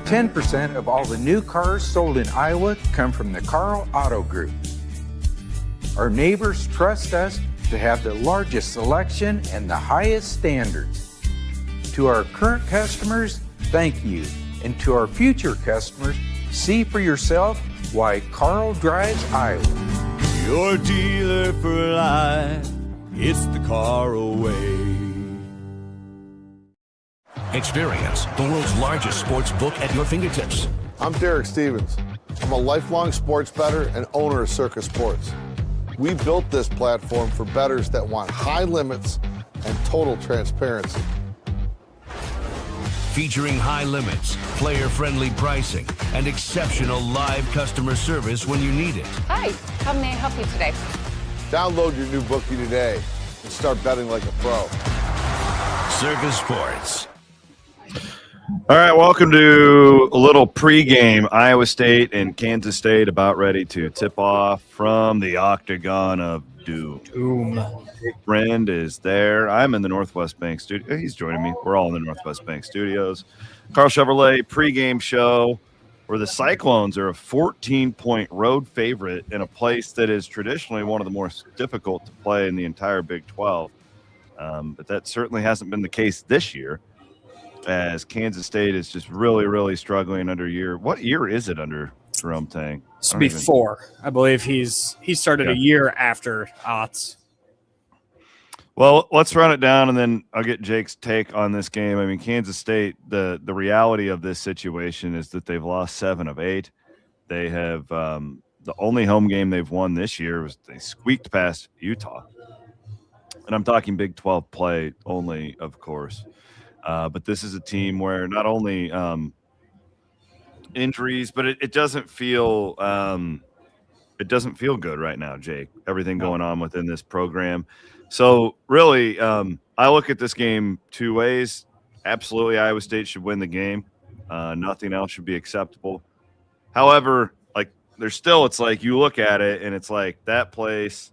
10% of all the new cars sold in Iowa come from the Karl Auto Group. Our neighbors trust us to have the largest selection and the highest standards. To our current customers, thank you. And to our future customers, see for yourself why Karl drives Iowa. Your dealer for life, it's the Karl way. Experience the world's largest sports book at your fingertips. I'm Derek Stevens. I'm a lifelong sports bettor and owner of Circus Sports. We built this platform for bettors that want high limits and total transparency. Featuring high limits, player-friendly pricing, and exceptional live customer service when you need it. Hi, how may I help you today? Download your new bookie today and start betting like a pro. Circus Sports. All right, welcome to a little pregame. Iowa State and Kansas State about ready to tip off from the Octagon of Doom. Jake Brend is there. I'm in the Northwest Bank studio. He's joining me. We're all in the Northwest Bank studios. Karl Chevrolet pregame show where the Cyclones are a 14-point road favorite in a place that is traditionally one of the more difficult to play in the entire Big 12. But that certainly hasn't been the case this year, as Kansas State is just really, really struggling under year. What year is it under Jerome Tang? This would be 4. I believe he started a year after Otts. Well, let's run it down, and then I'll get Jake's take on this game. I mean, Kansas State, the reality of this situation is that they've lost 7 of 8. They have the only home game they've won this year was they squeaked past Utah. And I'm talking Big 12 play only, of course. But this is a team where not only injuries, but it doesn't feel good right now, Jake. Everything going on within this program. So really, I look at this game 2 ways. Absolutely, Iowa State should win the game. Nothing else should be acceptable. However, like it's like you look at it and it's like that place,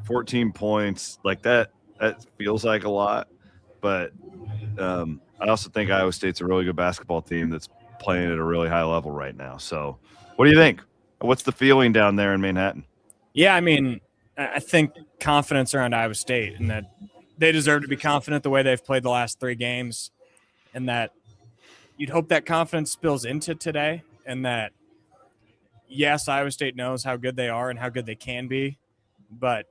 14 points, like that feels like a lot. But I also think Iowa State's a really good basketball team that's playing at a really high level right now. So what do you think? What's the feeling down there in Manhattan? Yeah, I mean, I think confidence around Iowa State and that they deserve to be confident the way they've played the last 3 games, and that you'd hope that confidence spills into today, and that, yes, Iowa State knows how good they are and how good they can be, but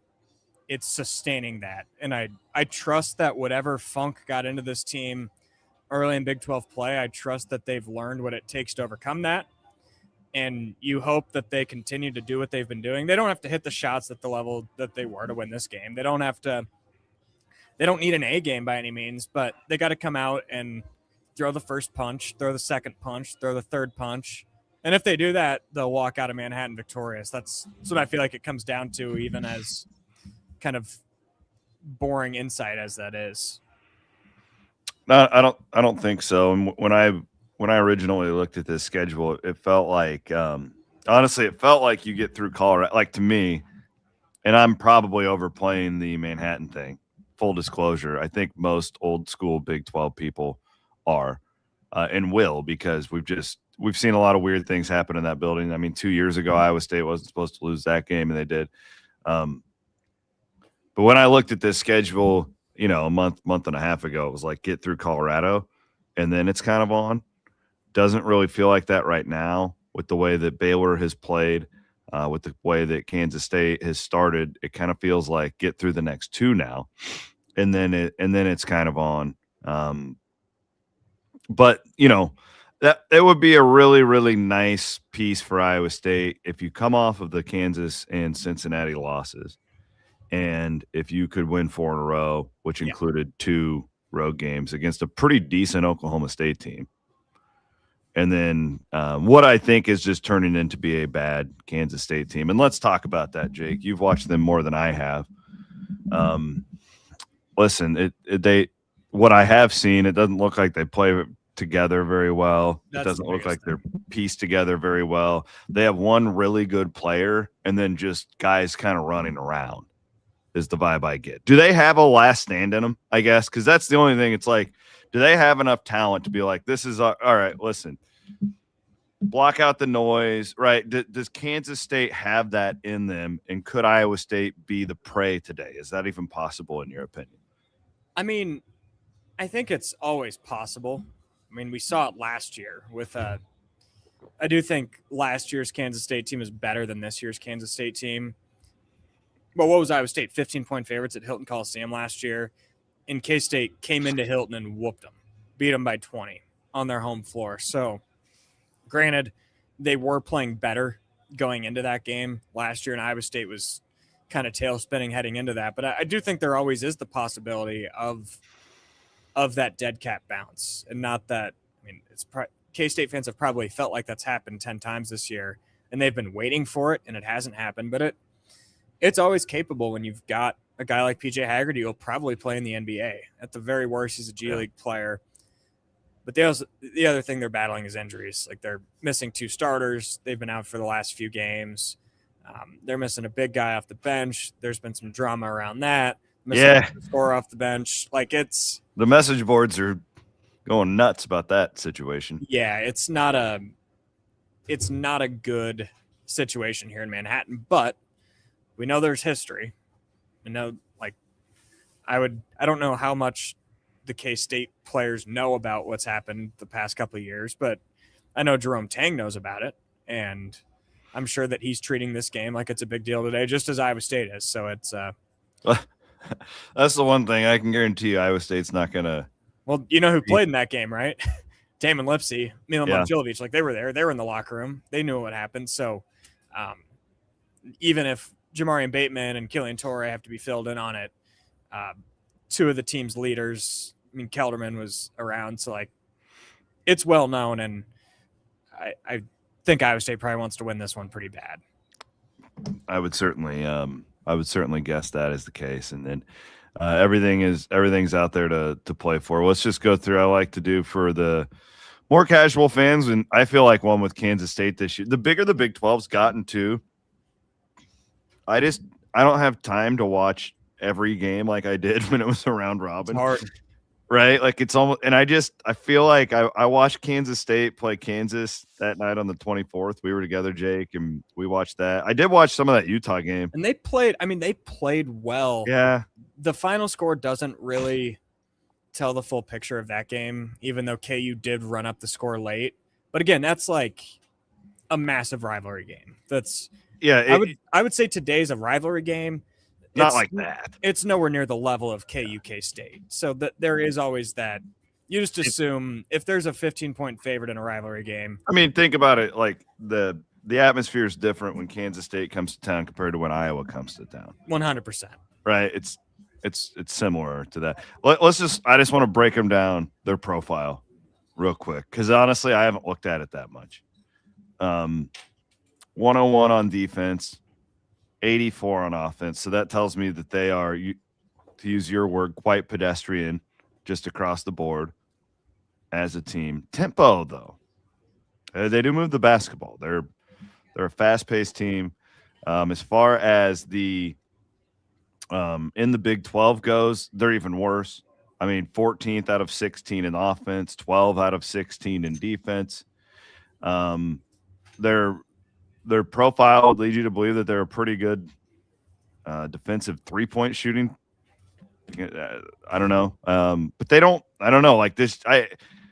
it's sustaining that. And I trust that whatever funk got into this team early in Big 12 play, I trust that they've learned what it takes to overcome that. And you hope that they continue to do what they've been doing. They don't have to hit the shots at the level that they were to win this game. They don't need an A game by any means, but they got to come out and throw the first punch, throw the second punch, throw the third punch. And if they do that, they'll walk out of Manhattan victorious. That's what I feel like it comes down to, even as kind of boring insight as that is. No, I don't think so. And when I originally looked at this schedule, it felt like honestly, it felt like you get through Colorado, like to me, and I'm probably overplaying the Manhattan thing. Full disclosure, I think most old school Big 12 people are and will, because we've seen a lot of weird things happen in that building. I mean, 2 years ago, Iowa State wasn't supposed to lose that game, and they did. But when I looked at this schedule, a month and a half ago, it was like get through Colorado, and then it's kind of on. Doesn't really feel like that right now with the way that Baylor has played, with the way that Kansas State has started. It kind of feels like get through the next 2 now, and then it's kind of on. But that it would be a really, really nice piece for Iowa State if you come off of the Kansas and Cincinnati losses, and if you could win 4 in a row, which included 2 road games against a pretty decent Oklahoma State team. And then what I think is just turning into be a bad Kansas State team. And let's talk about that, Jake. You've watched them more than I have. Listen, what I have seen, it doesn't look like they play together very well. It doesn't look like they're pieced together very well. They have one really good player and then just guys kind of running around is the vibe I get. Do they have a last stand in them, I guess? Because that's the only thing. It's like, Do they have enough talent to be like, this is all right, listen, block out the noise, right? Does Kansas State have that in them? And could Iowa State be the prey today? Is that even possible in your opinion? I mean, I think it's always possible. I mean, we saw it last year with I do think last year's Kansas State team is better than this year's Kansas State team. But what was Iowa State? 15-point favorites at Hilton Coliseum last year. And K-State came into Hilton and whooped them, beat them by 20 on their home floor. So, granted, they were playing better going into that game last year, and Iowa State was kind of tail spinning heading into that. But I do think there always is the possibility of that dead cat bounce, and not that. I mean, K-State fans have probably felt like that's happened 10 times this year, and they've been waiting for it, and it hasn't happened. But it's always capable when you've got a guy like PJ Haggerty who'll probably play in the NBA. At the very worst, he's a G League player. But the other thing they're battling is injuries. Like, they're missing 2 starters. They've been out for the last few games. They're missing a big guy off the bench. There's been some drama around that. Missing a scorer off the bench. Like, it's the message boards are going nuts about that situation. Yeah, it's not a good situation here in Manhattan, but we know there's history. I know, like, I don't know how much the K-State players know about what's happened the past couple of years, but I know Jerome Tang knows about it, and I'm sure that he's treating this game like it's a big deal today, just as Iowa State is. So it's that's the one thing I can guarantee you Iowa State's not going to. Well, you know who played in that game, right? Damon Lipsey, Milan Momcilovic, like, they were there. They were in the locker room. They knew what happened. So even if Jamarian Bateman and Killian Torrey have to be filled in on it, 2 of the team's leaders, I mean, Kelderman was around. So, like, it's well known, and I think Iowa State probably wants to win this one pretty bad. I would certainly guess that is the case. And then everything's out there to play for. Let's just go through. I like to do for the more casual fans, and I feel like one with Kansas State this year. The bigger the Big 12's gotten to, I don't have time to watch every game like I did when it was a round robin. It's hard. Right? Like, it's almost, and I feel like I watched Kansas State play Kansas that night on the 24th. We were together, Jake, and we watched that. I did watch some of that Utah game. And they played well. Yeah. The final score doesn't really tell the full picture of that game, even though KU did run up the score late. But again, that's like a massive rivalry game. I would say today's a rivalry game. Not like that. It's nowhere near the level of KU K-State. So that there is always that. You just assume if there's a 15-point favorite in a rivalry game. I mean, think about it. Like, the atmosphere is different when Kansas State comes to town compared to when Iowa comes to town. 100%. Right. It's similar to that. I just want to break them down, their profile, real quick, because honestly, I haven't looked at it that much. 101 on defense, 84 on offense. So that tells me that they are, to use your word, quite pedestrian just across the board as a team. Tempo, though, they do move the basketball. They're a fast-paced team. As far as the in the Big 12 goes, they're even worse. I mean, 14th out of 16 in offense, 12 out of 16 in defense. Their profile would lead you to believe that they're a pretty good defensive three-point shooting. I don't know. But they don't – I don't know. Like this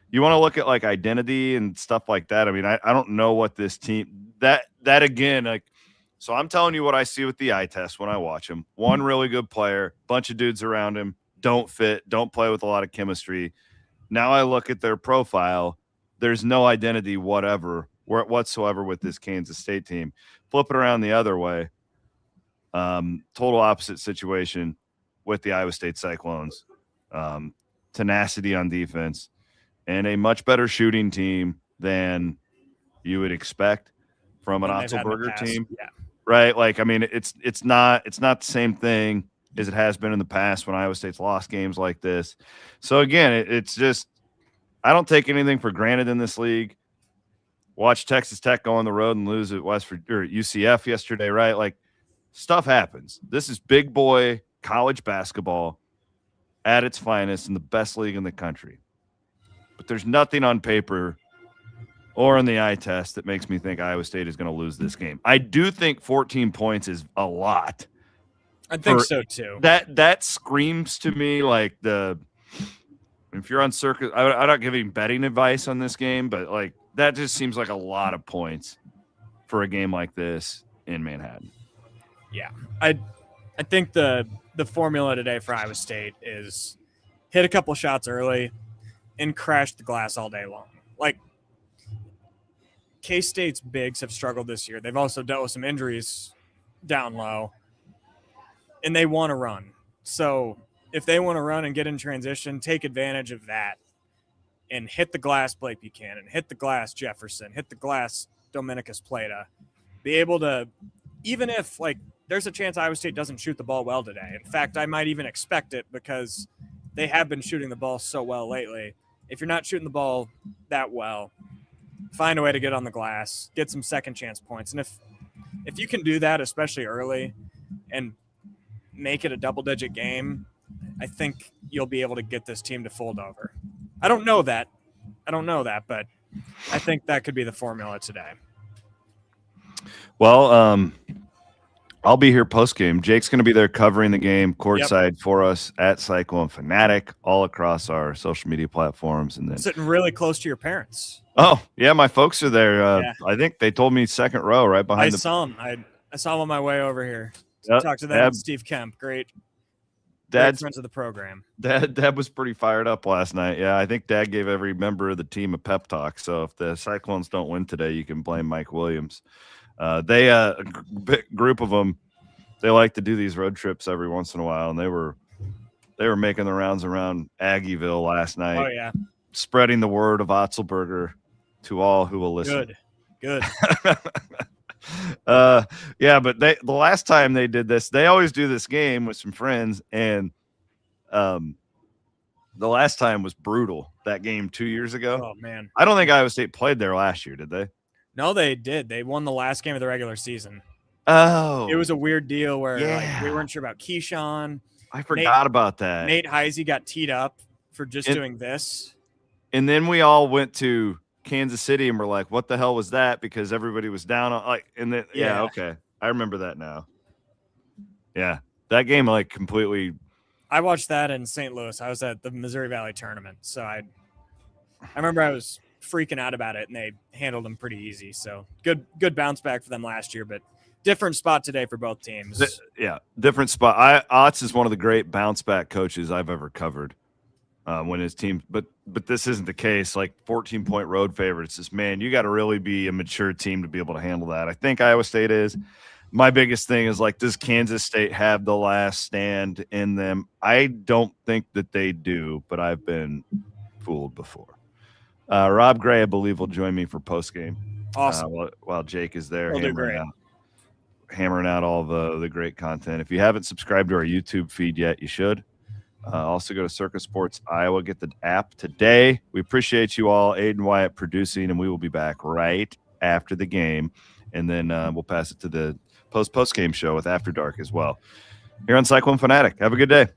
you want to look at, like, identity and stuff like that. I mean, I don't know what this team – that again, like – so I'm telling you what I see with the eye test when I watch him. One really good player, bunch of dudes around him, don't fit, don't play with a lot of chemistry. Now I look at their profile. There's no identity whatsoever with this Kansas State team. Flip it around the other way. Total opposite situation with the Iowa State Cyclones. Tenacity on defense and a much better shooting team than you would expect from an Otzelberger team. Yeah. Right. Like, I mean, it's not the same thing as it has been in the past when Iowa State's lost games like this. So again, it's just, I don't take anything for granted in this league. Watch Texas Tech go on the road and lose at UCF yesterday, right? Like, stuff happens. This is big boy college basketball at its finest in the best league in the country. but there's nothing on paper or in the eye test that makes me think Iowa State is going to lose this game. I do think 14 points is a lot. I think so too. That screams to me like if you're on circuit, I'm not giving betting advice on this game, but like that just seems like a lot of points for a game like this in Manhattan. Yeah, I think the formula today for Iowa State is hit a couple shots early and crash the glass all day long. Like K-State's bigs have struggled this year. They've also dealt with some injuries down low, and they want to run. So if they want to run and get in transition, take advantage of that and hit the glass Blake Buchanan, hit the glass Jefferson, hit the glass Dominicus Plata. Be able to, even if like there's a chance Iowa State doesn't shoot the ball well today. In fact, I might even expect it because they have been shooting the ball so well lately. If you're not shooting the ball that well, find a way to get on the glass, get some second chance points. And if you can do that, especially early, and make it a double-digit game, I think you'll be able to get this team to fold over. I don't know that, but I think that could be the formula today. Well, I'll be here post-game. Jake's going to be there covering the game courtside for us at Cyclone Fanatic, all across our social media platforms. And then sitting really close to your parents. Oh, yeah, my folks are there. I think they told me second row right behind I saw them. I saw them on my way over here. Talk to them and Steve Kemp. Great friends of the program. Dad was pretty fired up last night. Yeah, I think Dad gave every member of the team a pep talk. So if the Cyclones don't win today, you can blame Mike Williams. They a group of them, they like to do these road trips every once in a while, and they were making the rounds around Aggieville last night. Oh yeah, spreading the word of Otzelberger to all who will listen. Good. Yeah, but the last time they did this, they always do this game with some friends, and the last time was brutal. That game 2 years ago. Oh man, I don't think Iowa State played there last year, did they? No, they did. They won the last game of the regular season. Oh, it was a weird deal where like, we weren't sure about Keyshawn. I forgot about that. Nate Heisey got teed up for just doing this. And then we all went to Kansas City and we're like, what the hell was that? Because everybody was down on like, and then, yeah, okay. I remember that now. Yeah. That game, like completely. I watched that in St. Louis. I was at the Missouri Valley tournament. So I remember I was freaking out about it and they handled them pretty easy. So good bounce back for them last year, but different spot today for both teams. Different spot. Otz is one of the great bounce back coaches I've ever covered. When his team, but this isn't the case. Like 14-point road favorites. Just man, you got to really be a mature team to be able to handle that. I think Iowa State is. My biggest thing is like, does Kansas State have the last stand in them? I don't think that they do, but I've been fooled before. Rob Gray, I believe, will join me for post game. Awesome. While Jake is there, hammering out all the great content. If you haven't subscribed to our YouTube feed yet, you should. Also go to Circus Sports Iowa. Get the app today. We appreciate you all, Aiden Wyatt producing, and we will be back right after the game. And then we'll pass it to the post-game show with After Dark as well. Here on Cyclone Fanatic. Have a good day.